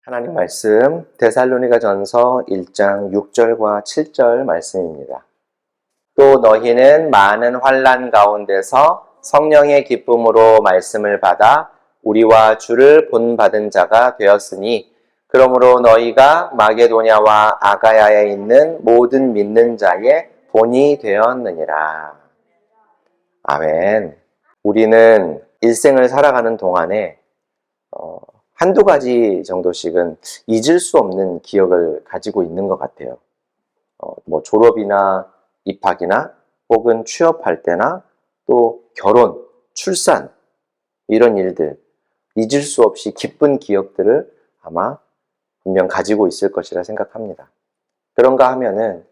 하나님 말씀 데살로니가전서 1장 6절과 7절 말씀입니다. 또 너희는 많은 환난 가운데서 성령의 기쁨으로 말씀을 받아 우리와 주를 본받은 자가 되었으니 그러므로 너희가 마게도냐와 아가야에 있는 모든 믿는 자의 본이 되었느니라. 아멘. 우리는 일생을 살아가는 동안에 한두 가지 정도씩은 잊을 수 없는 기억을 가지고 있는 것 같아요. 졸업이나 입학이나 혹은 취업할 때나 또 결혼, 출산 이런 일들 잊을 수 없이 기쁜 기억들을 아마 분명 가지고 있을 것이라 생각합니다. 그런가 하면은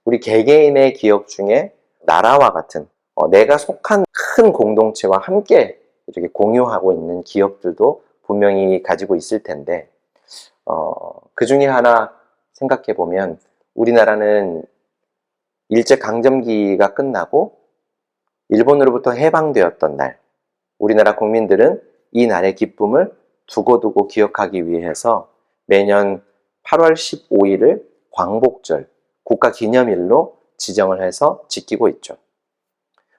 우리 개개인의 기억 중에 나라와 같은 내가 속한 큰 공동체와 함께 이렇게 공유하고 있는 기억들도 분명히 가지고 있을 텐데 그 중에 하나 생각해 보면 우리나라는 일제강점기가 끝나고 일본으로부터 해방되었던 날, 우리나라 국민들은 이 날의 기쁨을 두고두고 기억하기 위해서 매년 8월 15일을 광복절, 국가기념일로 지정을 해서 지키고 있죠.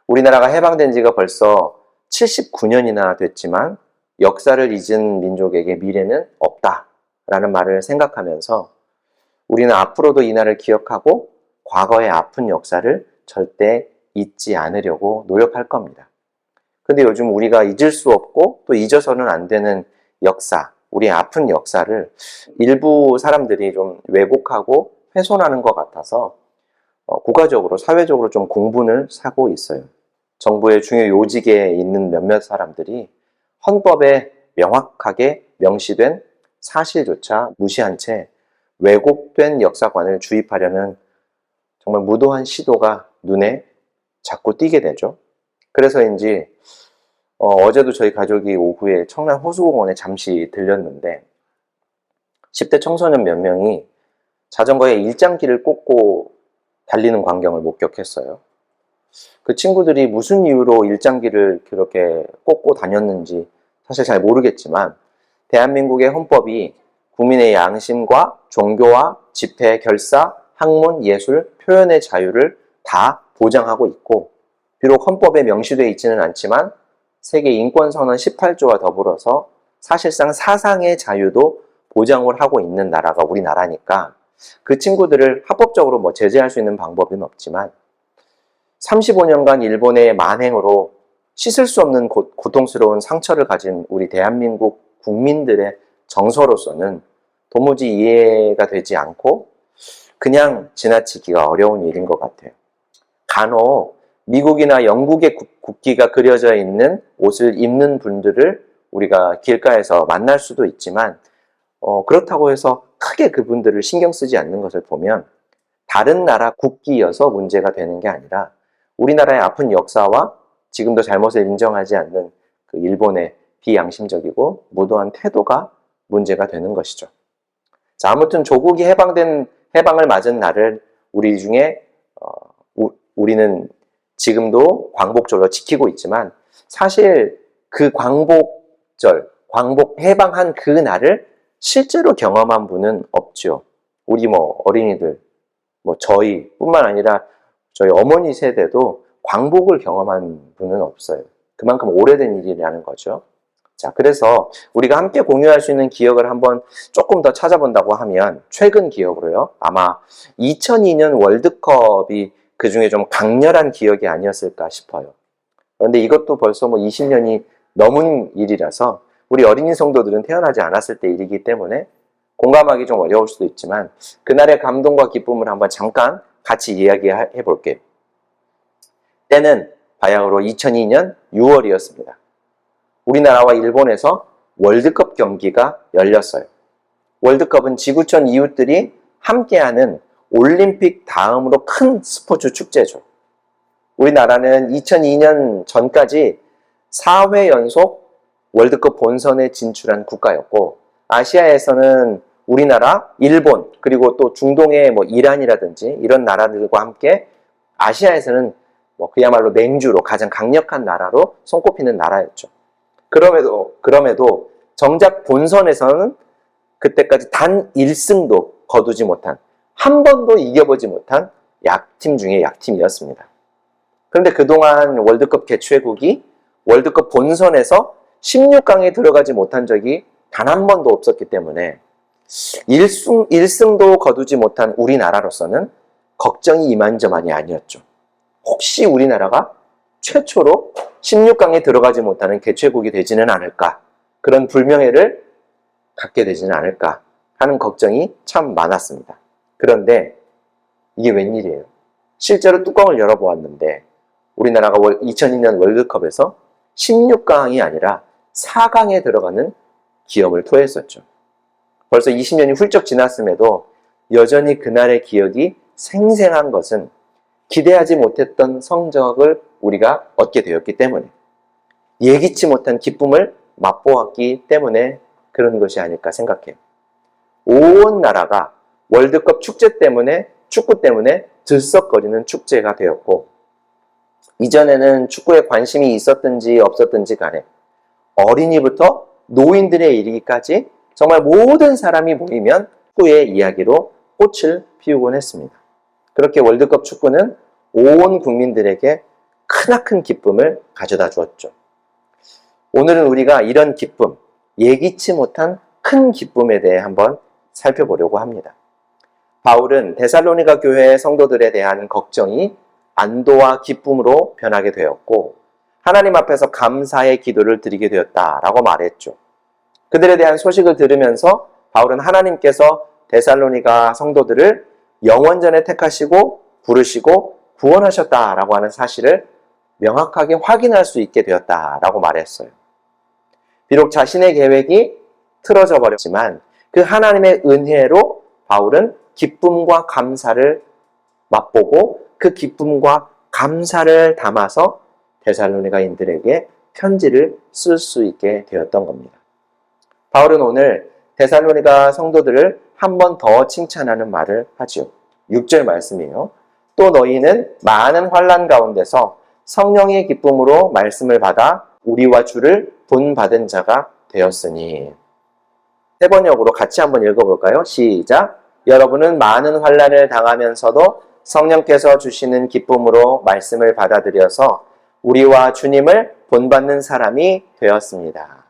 우리나라가 해방된 지가 벌써 79년이나 됐지만 역사를 잊은 민족에게 미래는 없다라는 말을 생각하면서 우리는 앞으로도 이 날을 기억하고 과거의 아픈 역사를 절대 잊지 않으려고 노력할 겁니다. 근데 요즘 우리가 잊을 수 없고 또 잊어서는 안 되는 역사, 우리의 아픈 역사를 일부 사람들이 좀 왜곡하고 훼손하는 것 같아서 국가적으로, 사회적으로 좀 공분을 사고 있어요. 정부의 중요 요직에 있는 몇몇 사람들이 헌법에 명확하게 명시된 사실조차 무시한 채 왜곡된 역사관을 주입하려는 정말 무도한 시도가 눈에 자꾸 띄게 되죠. 그래서인지 어제도 저희 가족이 오후에 청란 호수공원에 잠시 들렸는데 10대 청소년 몇 명이 자전거에 일장기를 꽂고 달리는 광경을 목격했어요. 그 친구들이 무슨 이유로 일장기를 그렇게 꽂고 다녔는지 사실 잘 모르겠지만 대한민국의 헌법이 국민의 양심과 종교와 집회, 결사, 학문, 예술, 표현의 자유를 다 보장하고 있고 비록 헌법에 명시되어 있지는 않지만 세계 인권선언 18조와 더불어서 사실상 사상의 자유도 보장을 하고 있는 나라가 우리나라니까 그 친구들을 합법적으로 제재할 수 있는 방법은 없지만 35년간 일본의 만행으로 씻을 수 없는 고통스러운 상처를 가진 우리 대한민국 국민들의 정서로서는 도무지 이해가 되지 않고 그냥 지나치기가 어려운 일인 것 같아요. 간혹 미국이나 영국의 국기가 그려져 있는 옷을 입는 분들을 우리가 길가에서 만날 수도 있지만 그렇다고 해서 크게 그분들을 신경 쓰지 않는 것을 보면 다른 나라 국기여서 문제가 되는 게 아니라 우리나라의 아픈 역사와 지금도 잘못을 인정하지 않는 그 일본의 비양심적이고 무도한 태도가 문제가 되는 것이죠. 자, 아무튼 조국이 해방을 맞은 날을 우리 중에 우리는 지금도 광복절로 지키고 있지만 사실 그 광복절, 해방한 그 날을 실제로 경험한 분은 없죠. 우리 어린이들, 저희뿐만 아니라 저희 어머니 세대도 광복을 경험한 분은 없어요. 그만큼 오래된 일이라는 거죠. 자, 그래서 우리가 함께 공유할 수 있는 기억을 한번 조금 더 찾아본다고 하면 최근 기억으로요. 아마 2002년 월드컵이 그 중에 좀 강렬한 기억이 아니었을까 싶어요. 그런데 이것도 벌써 20년이 넘은 일이라서 우리 어린이 성도들은 태어나지 않았을 때 일이기 때문에 공감하기 좀 어려울 수도 있지만 그날의 감동과 기쁨을 한번 잠깐 같이 이야기해 볼게요. 때는 바야흐로 2002년 6월이었습니다. 우리나라와 일본에서 월드컵 경기가 열렸어요. 월드컵은 지구촌 이웃들이 함께하는 올림픽 다음으로 큰 스포츠 축제죠. 우리나라는 2002년 전까지 4회 연속 월드컵 본선에 진출한 국가였고 아시아에서는 우리나라, 일본, 그리고 또 중동의 이란이라든지 이런 나라들과 함께 아시아에서는 그야말로 맹주로 가장 강력한 나라로 손꼽히는 나라였죠. 그럼에도 정작 본선에서는 그때까지 단 1승도 거두지 못한, 한 번도 이겨보지 못한 약팀 중에 약팀이었습니다. 그런데 그동안 월드컵 개최국이 월드컵 본선에서 16강에 들어가지 못한 적이 단 한 번도 없었기 때문에 1승도 거두지 못한 우리나라로서는 걱정이 이만저만이 아니었죠. 혹시 우리나라가 최초로 16강에 들어가지 못하는 개최국이 되지는 않을까, 그런 불명예를 갖게 되지는 않을까 하는 걱정이 참 많았습니다. 그런데 이게 웬일이에요? 실제로 뚜껑을 열어보았는데 우리나라가 2002년 월드컵에서 16강이 아니라 4강에 들어가는 기염을 토했었죠. 벌써 20년이 훌쩍 지났음에도 여전히 그날의 기억이 생생한 것은 기대하지 못했던 성적을 우리가 얻게 되었기 때문에, 예기치 못한 기쁨을 맛보았기 때문에 그런 것이 아닐까 생각해요. 온 나라가 월드컵 축제 때문에, 축구 때문에 들썩거리는 축제가 되었고, 이전에는 축구에 관심이 있었든지 없었든지 간에 어린이부터 노인들에 이르기까지 정말 모든 사람이 모이면 축구의 이야기로 꽃을 피우곤 했습니다. 그렇게 월드컵 축구는 온 국민들에게 크나큰 기쁨을 가져다 주었죠. 오늘은 우리가 이런 기쁨, 예기치 못한 큰 기쁨에 대해 한번 살펴보려고 합니다. 바울은 데살로니가 교회의 성도들에 대한 걱정이 안도와 기쁨으로 변하게 되었고, 하나님 앞에서 감사의 기도를 드리게 되었다라고 말했죠. 그들에 대한 소식을 들으면서 바울은 하나님께서 데살로니가 성도들을 영원전에 택하시고 부르시고 구원하셨다라고 하는 사실을 명확하게 확인할 수 있게 되었다라고 말했어요. 비록 자신의 계획이 틀어져 버렸지만 그 하나님의 은혜로 바울은 기쁨과 감사를 맛보고 그 기쁨과 감사를 담아서 데살로니가인들에게 편지를 쓸 수 있게 되었던 겁니다. 바울은 오늘 데살로니가 성도들을 한 번 더 칭찬하는 말을 하지요. 6절 말씀이에요. 또 너희는 많은 환난 가운데서 성령의 기쁨으로 말씀을 받아 우리와 주를 본받은 자가 되었으니. 세 번역으로 같이 한번 읽어볼까요? 시작. 여러분은 많은 환난을 당하면서도 성령께서 주시는 기쁨으로 말씀을 받아들여서 우리와 주님을 본받는 사람이 되었습니다.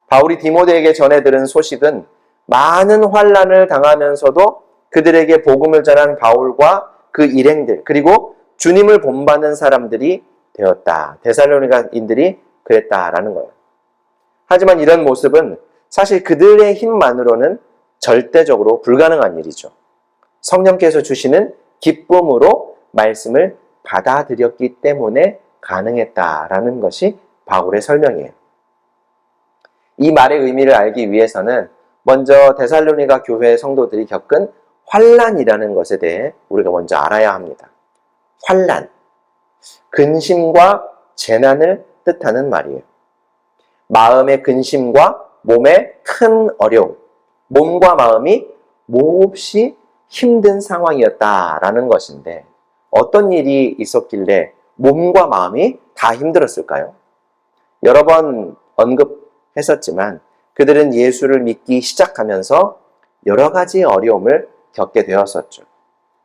바울이 디모데에게 전해 들은 소식은 많은 환난을 당하면서도 그들에게 복음을 전한 바울과 그 일행들, 그리고 주님을 본받는 사람들이 되었다. 데살로니가인들이 그랬다라는 거예요. 하지만 이런 모습은 사실 그들의 힘만으로는 절대적으로 불가능한 일이죠. 성령께서 주시는 기쁨으로 말씀을 받아들였기 때문에 가능했다라는 것이 바울의 설명이에요. 이 말의 의미를 알기 위해서는 먼저 데살로니가 교회 성도들이 겪은 환난이라는 것에 대해 우리가 먼저 알아야 합니다. 환난, 근심과 재난을 뜻하는 말이에요. 마음의 근심과 몸의 큰 어려움, 몸과 마음이 몹시 힘든 상황이었다라는 것인데, 어떤 일이 있었길래 몸과 마음이 다 힘들었을까요? 여러 번 언급했었지만 그들은 예수를 믿기 시작하면서 여러 가지 어려움을 겪게 되었었죠.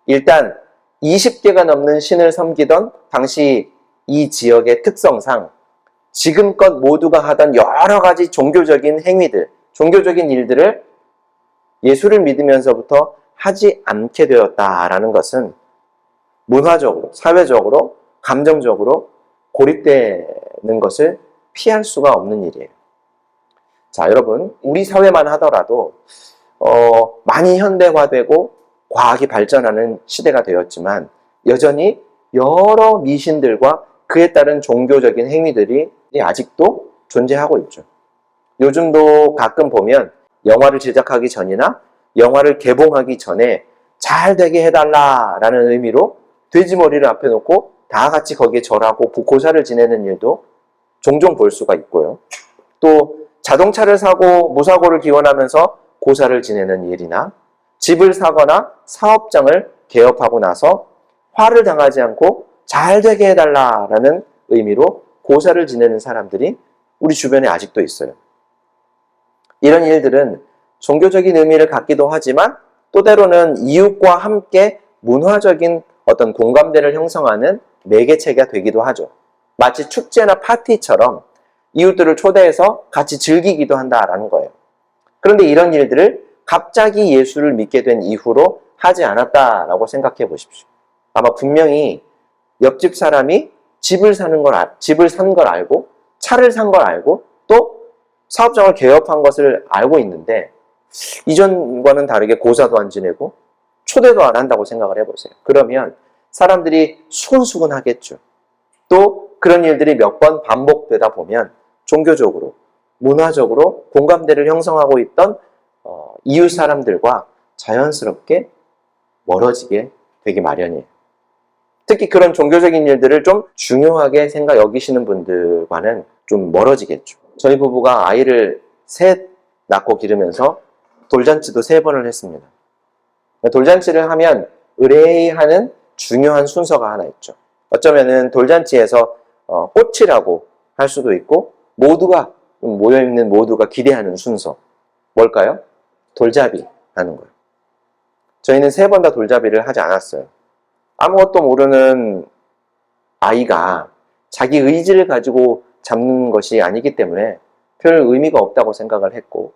일단 20개가 넘는 신을 섬기던 당시 이 지역의 특성상 지금껏 모두가 하던 여러 가지 종교적인 행위들, 종교적인 일들을 예수를 믿으면서부터 하지 않게 되었다라는 것은 문화적으로, 사회적으로, 감정적으로 고립되는 것을 피할 수가 없는 일이에요. 자, 여러분, 우리 사회만 하더라도 많이 현대화되고 과학이 발전하는 시대가 되었지만 여전히 여러 미신들과 그에 따른 종교적인 행위들이 아직도 존재하고 있죠. 요즘도 가끔 보면 영화를 제작하기 전이나 영화를 개봉하기 전에 잘 되게 해달라라는 의미로 돼지머리를 앞에 놓고 다 같이 거기에 절하고 고사를 지내는 일도 종종 볼 수가 있고요. 또 자동차를 사고 무사고를 기원하면서 고사를 지내는 일이나 집을 사거나 사업장을 개업하고 나서 화를 당하지 않고 잘 되게 해달라라는 의미로 고사를 지내는 사람들이 우리 주변에 아직도 있어요. 이런 일들은 종교적인 의미를 갖기도 하지만 또 때로는 이웃과 함께 문화적인 어떤 공감대를 형성하는 매개체가 되기도 하죠. 마치 축제나 파티처럼 이웃들을 초대해서 같이 즐기기도 한다라는 거예요. 그런데 이런 일들을 갑자기 예수를 믿게 된 이후로 하지 않았다라고 생각해 보십시오. 아마 분명히 옆집 사람이 집을 산 걸 알고, 차를 산 걸 알고, 또 사업장을 개업한 것을 알고 있는데 이전과는 다르게 고사도 안 지내고 초대도 안 한다고 생각을 해보세요. 그러면 사람들이 수근수근하겠죠. 또 그런 일들이 몇 번 반복되다 보면 종교적으로, 문화적으로 공감대를 형성하고 있던 이웃 사람들과 자연스럽게 멀어지게 되기 마련이에요. 특히 그런 종교적인 일들을 좀 중요하게 여기시는 분들과는 좀 멀어지겠죠. 저희 부부가 아이를 셋 낳고 기르면서 돌잔치도 3번을 했습니다. 돌잔치를 하면 의뢰하는 중요한 순서가 하나 있죠. 어쩌면은 돌잔치에서 꽃이라고 할 수도 있고 모두가 모여있는 모두가 기대하는 순서 뭘까요? 돌잡이 하는 거예요. 저희는 3번 다 돌잡이를 하지 않았어요. 아무것도 모르는 아이가 자기 의지를 가지고 잡는 것이 아니기 때문에 별 의미가 없다고 생각을 했고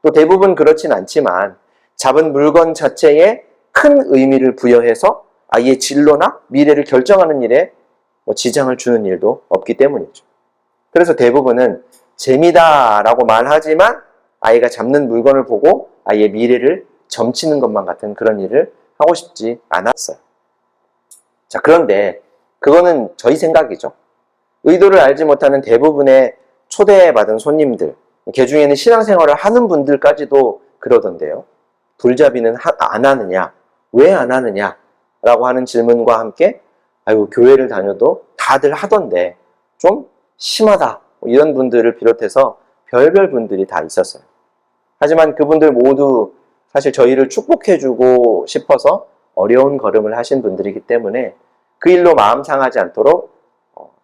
또 대부분 그렇진 않지만 잡은 물건 자체에 큰 의미를 부여해서 아이의 진로나 미래를 결정하는 일에 지장을 주는 일도 없기 때문이죠. 그래서 대부분은 재미다라고 말하지만 아이가 잡는 물건을 보고 아이의 미래를 점치는 것만 같은 그런 일을 하고 싶지 않았어요. 자, 그런데 그거는 저희 생각이죠. 의도를 알지 못하는 대부분의 초대받은 손님들, 그 중에는 신앙생활을 하는 분들까지도 그러던데요. 돌잡이는 안 하느냐? 왜 안 하느냐? 라고 하는 질문과 함께 아이고 교회를 다녀도 다들 하던데 좀 심하다. 이런 분들을 비롯해서 별별 분들이 다 있었어요. 하지만 그분들 모두 사실 저희를 축복해주고 싶어서 어려운 걸음을 하신 분들이기 때문에 그 일로 마음 상하지 않도록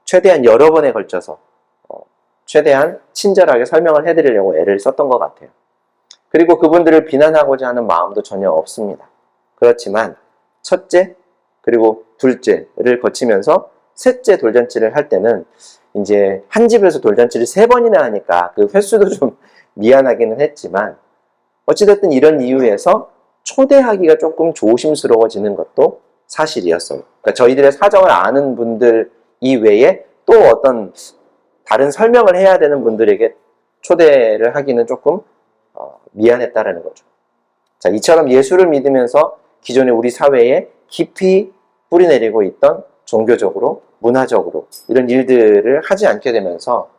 최대한 여러 번에 걸쳐서 최대한 친절하게 설명을 해드리려고 애를 썼던 것 같아요. 그리고 그분들을 비난하고자 하는 마음도 전혀 없습니다. 그렇지만 첫째 그리고 둘째를 거치면서 셋째 돌잔치를 할 때는 이제 한 집에서 돌잔치를 3번이나 하니까 그 횟수도 좀 미안하기는 했지만 어찌됐든 이런 이유에서 초대하기가 조금 조심스러워지는 것도 사실이었어요. 그러니까 저희들의 사정을 아는 분들 이외에 또 어떤 다른 설명을 해야 되는 분들에게 초대를 하기는 조금 미안했다라는 거죠. 자, 이처럼 예수를 믿으면서 기존의 우리 사회에 깊이 뿌리내리고 있던 종교적으로, 문화적으로 이런 일들을 하지 않게 되면서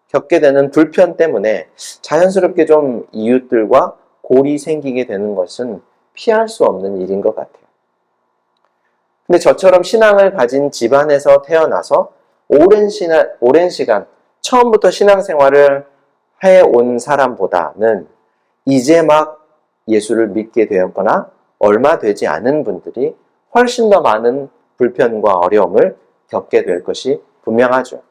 겪게 되는 불편 때문에 자연스럽게 좀 이웃들과 골이 생기게 되는 것은 피할 수 없는 일인 것 같아요. 근데 저처럼 신앙을 가진 집안에서 태어나서 오랜 시간 처음부터 신앙생활을 해온 사람보다는 이제 막 예수를 믿게 되었거나 얼마 되지 않은 분들이 훨씬 더 많은 불편과 어려움을 겪게 될 것이 분명하죠.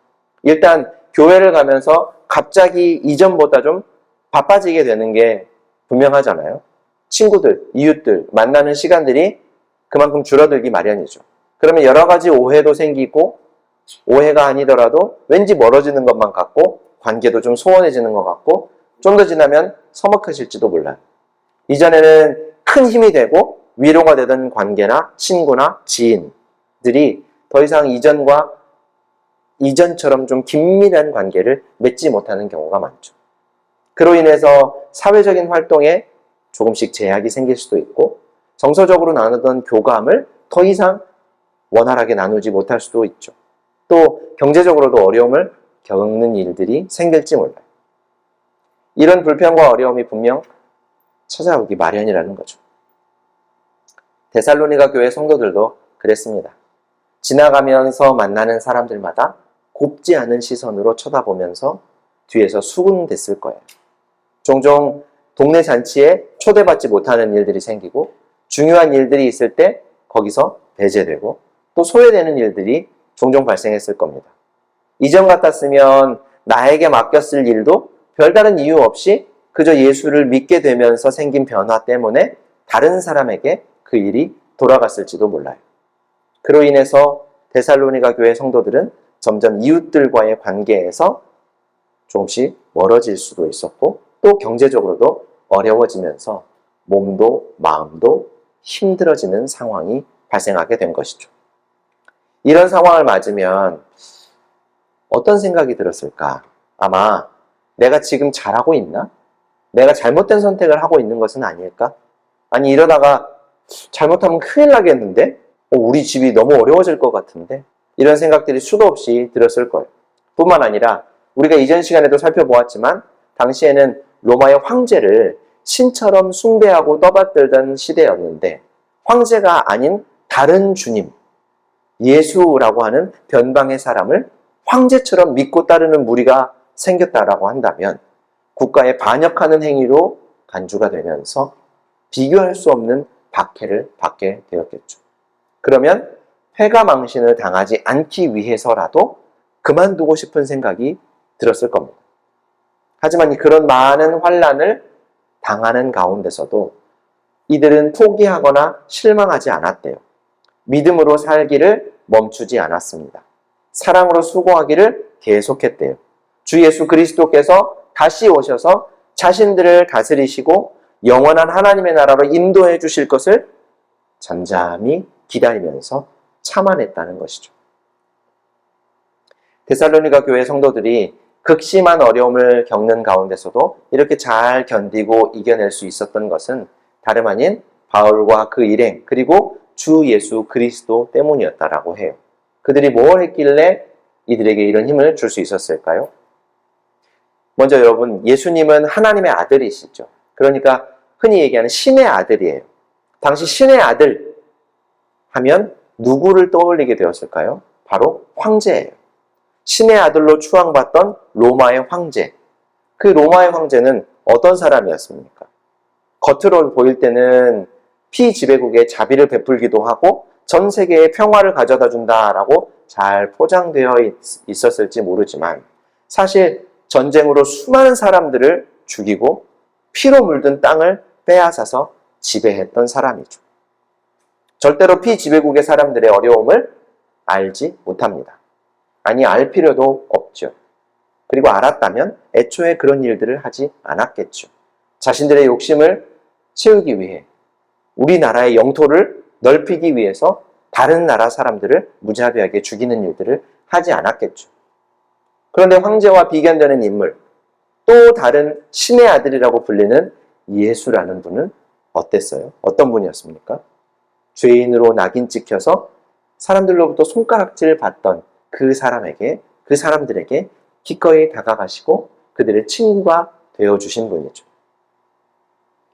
일단 교회를 가면서 갑자기 이전보다 좀 바빠지게 되는 게 분명하잖아요. 친구들, 이웃들 만나는 시간들이 그만큼 줄어들기 마련이죠. 그러면 여러 가지 오해도 생기고 오해가 아니더라도 왠지 멀어지는 것만 같고 관계도 좀 소원해지는 것 같고 좀 더 지나면 서먹해질지도 몰라요. 이전에는 큰 힘이 되고 위로가 되던 관계나 친구나 지인들이 더 이상 이전처럼 좀 긴밀한 관계를 맺지 못하는 경우가 많죠. 그로 인해서 사회적인 활동에 조금씩 제약이 생길 수도 있고 정서적으로 나누던 교감을 더 이상 원활하게 나누지 못할 수도 있죠. 또 경제적으로도 어려움을 겪는 일들이 생길지 몰라요. 이런 불편과 어려움이 분명 찾아오기 마련이라는 거죠. 데살로니가 교회 성도들도 그랬습니다. 지나가면서 만나는 사람들마다 곱지 않은 시선으로 쳐다보면서 뒤에서 수군댔을 거예요. 종종 동네 잔치에 초대받지 못하는 일들이 생기고 중요한 일들이 있을 때 거기서 배제되고 또 소외되는 일들이 종종 발생했을 겁니다. 이전 같았으면 나에게 맡겼을 일도 별다른 이유 없이 그저 예수를 믿게 되면서 생긴 변화 때문에 다른 사람에게 그 일이 돌아갔을지도 몰라요. 그로 인해서 데살로니가 교회 성도들은 점점 이웃들과의 관계에서 조금씩 멀어질 수도 있었고 또 경제적으로도 어려워지면서 몸도 마음도 힘들어지는 상황이 발생하게 된 것이죠. 이런 상황을 맞으면 어떤 생각이 들었을까? 아마 내가 지금 잘하고 있나? 내가 잘못된 선택을 하고 있는 것은 아닐까? 아니 이러다가 잘못하면 큰일 나겠는데? 우리 집이 너무 어려워질 것 같은데? 이런 생각들이 수도 없이 들었을 거예요. 뿐만 아니라 우리가 이전 시간에도 살펴보았지만 당시에는 로마의 황제를 신처럼 숭배하고 떠받들던 시대였는데 황제가 아닌 다른 주님, 예수라고 하는 변방의 사람을 황제처럼 믿고 따르는 무리가 생겼다라고 한다면 국가에 반역하는 행위로 간주가 되면서 비교할 수 없는 박해를 받게 되었겠죠. 그러면 패가망신을 당하지 않기 위해서라도 그만두고 싶은 생각이 들었을 겁니다. 하지만 그런 많은 환난을 당하는 가운데서도 이들은 포기하거나 실망하지 않았대요. 믿음으로 살기를 멈추지 않았습니다. 사랑으로 수고하기를 계속했대요. 주 예수 그리스도께서 다시 오셔서 자신들을 다스리시고 영원한 하나님의 나라로 인도해 주실 것을 잠잠히 기다리면서 참아냈다는 것이죠. 데살로니가 교회 성도들이 극심한 어려움을 겪는 가운데서도 이렇게 잘 견디고 이겨낼 수 있었던 것은 다름 아닌 바울과 그 일행 그리고 주 예수 그리스도 때문이었다라고 해요. 그들이 뭘 했길래 이들에게 이런 힘을 줄 수 있었을까요? 먼저 여러분, 예수님은 하나님의 아들이시죠. 그러니까 흔히 얘기하는 신의 아들이에요. 당시 신의 아들 하면 누구를 떠올리게 되었을까요? 바로 황제예요. 신의 아들로 추앙받던 로마의 황제. 그 로마의 황제는 어떤 사람이었습니까? 겉으로 보일 때는 피지배국에 자비를 베풀기도 하고 전 세계에 평화를 가져다 준다라고 잘 포장되어 있었을지 모르지만 사실 전쟁으로 수많은 사람들을 죽이고 피로 물든 땅을 빼앗아서 지배했던 사람이죠. 절대로 피지배국의 사람들의 어려움을 알지 못합니다. 아니, 알 필요도 없죠. 그리고 알았다면 애초에 그런 일들을 하지 않았겠죠. 자신들의 욕심을 채우기 위해 우리나라의 영토를 넓히기 위해서 다른 나라 사람들을 무자비하게 죽이는 일들을 하지 않았겠죠. 그런데 황제와 비견되는 인물, 또 다른 신의 아들이라고 불리는 예수라는 분은 어땠어요? 어떤 분이었습니까? 죄인으로 낙인 찍혀서 사람들로부터 손가락질을 받던 그 사람들에게 기꺼이 다가가시고 그들의 친구가 되어주신 분이죠.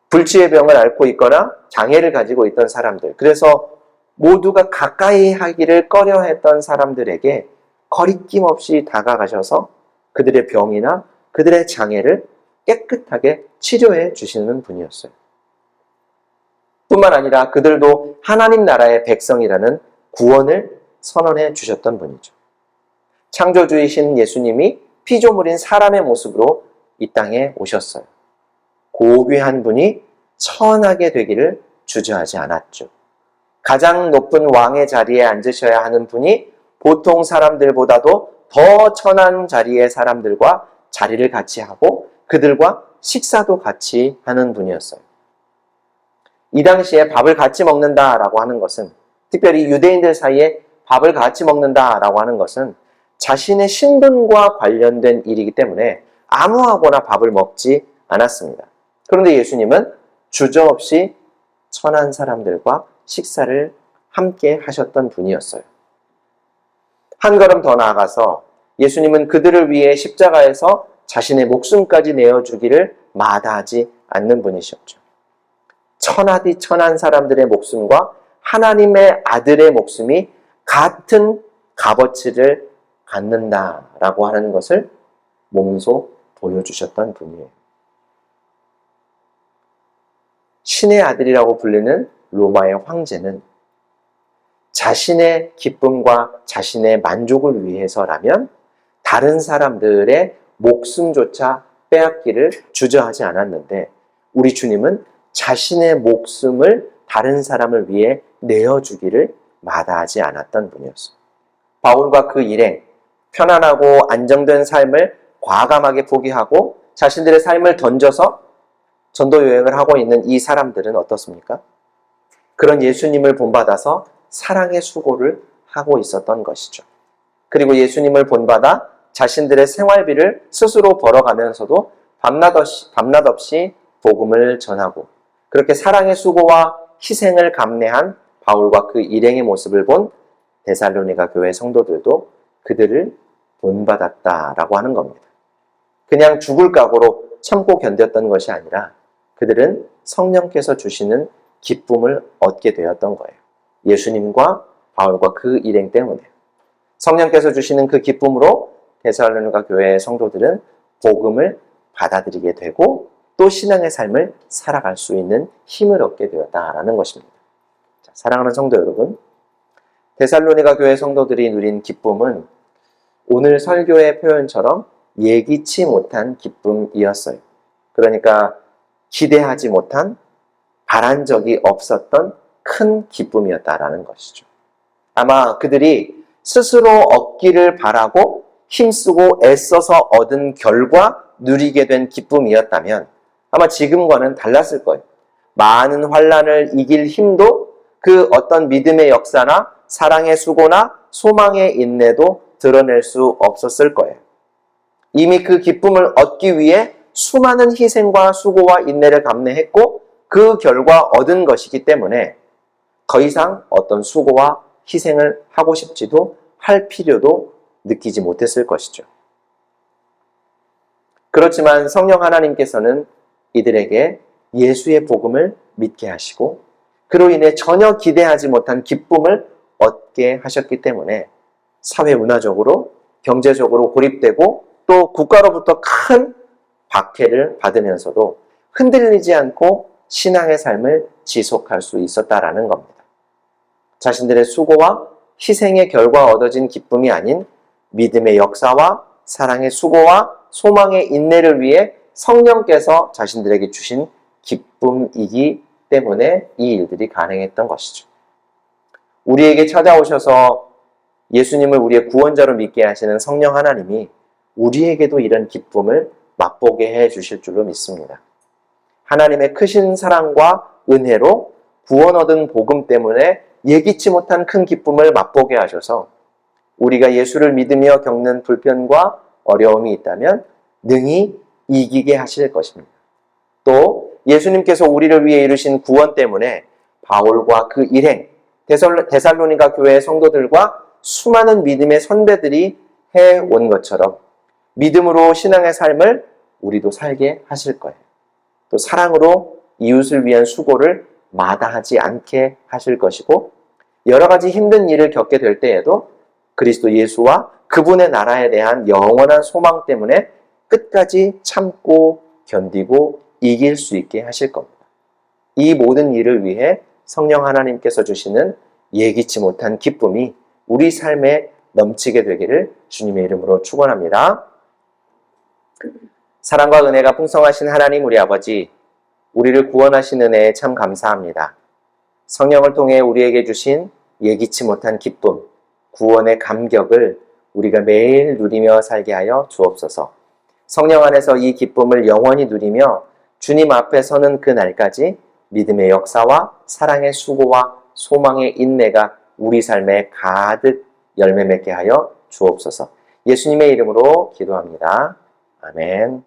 불치의 병을 앓고 있거나 장애를 가지고 있던 사람들, 그래서 모두가 가까이 하기를 꺼려했던 사람들에게 거리낌 없이 다가가셔서 그들의 병이나 그들의 장애를 깨끗하게 치료해 주시는 분이었어요. 뿐만 아니라 그들도 하나님 나라의 백성이라는 구원을 선언해 주셨던 분이죠. 창조주이신 예수님이 피조물인 사람의 모습으로 이 땅에 오셨어요. 고귀한 분이 천하게 되기를 주저하지 않았죠. 가장 높은 왕의 자리에 앉으셔야 하는 분이 보통 사람들보다도 더 천한 자리의 사람들과 자리를 같이 하고 그들과 식사도 같이 하는 분이었어요. 이 당시에 밥을 같이 먹는다라고 하는 것은, 특별히 유대인들 사이에 밥을 같이 먹는다라고 하는 것은 자신의 신분과 관련된 일이기 때문에 아무하고나 밥을 먹지 않았습니다. 그런데 예수님은 주저없이 천한 사람들과 식사를 함께 하셨던 분이었어요. 한 걸음 더 나아가서 예수님은 그들을 위해 십자가에서 자신의 목숨까지 내어주기를 마다하지 않는 분이셨죠. 천하디 천한 사람들의 목숨과 하나님의 아들의 목숨이 같은 값어치를 갖는다라고 하는 것을 몸소 보여주셨던 분이에요. 신의 아들이라고 불리는 로마의 황제는 자신의 기쁨과 자신의 만족을 위해서라면 다른 사람들의 목숨조차 빼앗기를 주저하지 않았는데 우리 주님은 자신의 목숨을 다른 사람을 위해 내어주기를 마다하지 않았던 분이었어요. 바울과 그 일행, 편안하고 안정된 삶을 과감하게 포기하고 자신들의 삶을 던져서 전도 여행을 하고 있는 이 사람들은 어떻습니까? 그런 예수님을 본받아서 사랑의 수고를 하고 있었던 것이죠. 그리고 예수님을 본받아 자신들의 생활비를 스스로 벌어가면서도 밤낮 없이 복음을 전하고 그렇게 사랑의 수고와 희생을 감내한 바울과 그 일행의 모습을 본 데살로니가 교회 성도들도 그들을 본받았다라고 하는 겁니다. 그냥 죽을 각오로 참고 견뎠던 것이 아니라 그들은 성령께서 주시는 기쁨을 얻게 되었던 거예요. 예수님과 바울과 그 일행 때문에. 성령께서 주시는 그 기쁨으로 데살로니가 교회의 성도들은 복음을 받아들이게 되고 또 신앙의 삶을 살아갈 수 있는 힘을 얻게 되었다라는 것입니다. 자, 사랑하는 성도 여러분, 데살로니가 교회 성도들이 누린 기쁨은 오늘 설교의 표현처럼 예기치 못한 기쁨이었어요. 그러니까 기대하지 못한, 바란 적이 없었던 큰 기쁨이었다라는 것이죠. 아마 그들이 스스로 얻기를 바라고 힘쓰고 애써서 얻은 결과 누리게 된 기쁨이었다면 아마 지금과는 달랐을 거예요. 많은 환난을 이길 힘도 그 어떤 믿음의 역사나 사랑의 수고나 소망의 인내도 드러낼 수 없었을 거예요. 이미 그 기쁨을 얻기 위해 수많은 희생과 수고와 인내를 감내했고 그 결과 얻은 것이기 때문에 더 이상 어떤 수고와 희생을 하고 싶지도 할 필요도 느끼지 못했을 것이죠. 그렇지만 성령 하나님께서는 이들에게 예수의 복음을 믿게 하시고 그로 인해 전혀 기대하지 못한 기쁨을 얻게 하셨기 때문에 사회 문화적으로 경제적으로 고립되고 또 국가로부터 큰 박해를 받으면서도 흔들리지 않고 신앙의 삶을 지속할 수 있었다라는 겁니다. 자신들의 수고와 희생의 결과 얻어진 기쁨이 아닌 믿음의 역사와 사랑의 수고와 소망의 인내를 위해 성령께서 자신들에게 주신 기쁨이기 때문에 이 일들이 가능했던 것이죠. 우리에게 찾아오셔서 예수님을 우리의 구원자로 믿게 하시는 성령 하나님이 우리에게도 이런 기쁨을 맛보게 해 주실 줄로 믿습니다. 하나님의 크신 사랑과 은혜로 구원 얻은 복음 때문에 예기치 못한 큰 기쁨을 맛보게 하셔서 우리가 예수를 믿으며 겪는 불편과 어려움이 있다면 능히 이기게 하실 것입니다. 또 예수님께서 우리를 위해 이루신 구원 때문에 바울과 그 일행, 데살로니가 교회의 성도들과 수많은 믿음의 선배들이 해온 것처럼 믿음으로 신앙의 삶을 우리도 살게 하실 거예요. 또 사랑으로 이웃을 위한 수고를 마다하지 않게 하실 것이고 여러 가지 힘든 일을 겪게 될 때에도 그리스도 예수와 그분의 나라에 대한 영원한 소망 때문에 끝까지 참고 견디고 이길 수 있게 하실 겁니다. 이 모든 일을 위해 성령 하나님께서 주시는 예기치 못한 기쁨이 우리 삶에 넘치게 되기를 주님의 이름으로 축원합니다. 사랑과 은혜가 풍성하신 하나님 우리 아버지, 우리를 구원하신 은혜에 참 감사합니다. 성령을 통해 우리에게 주신 예기치 못한 기쁨, 구원의 감격을 우리가 매일 누리며 살게 하여 주옵소서. 성령 안에서 이 기쁨을 영원히 누리며 주님 앞에 서는 그 날까지 믿음의 역사와 사랑의 수고와 소망의 인내가 우리 삶에 가득 열매 맺게 하여 주옵소서. 예수님의 이름으로 기도합니다. 아멘.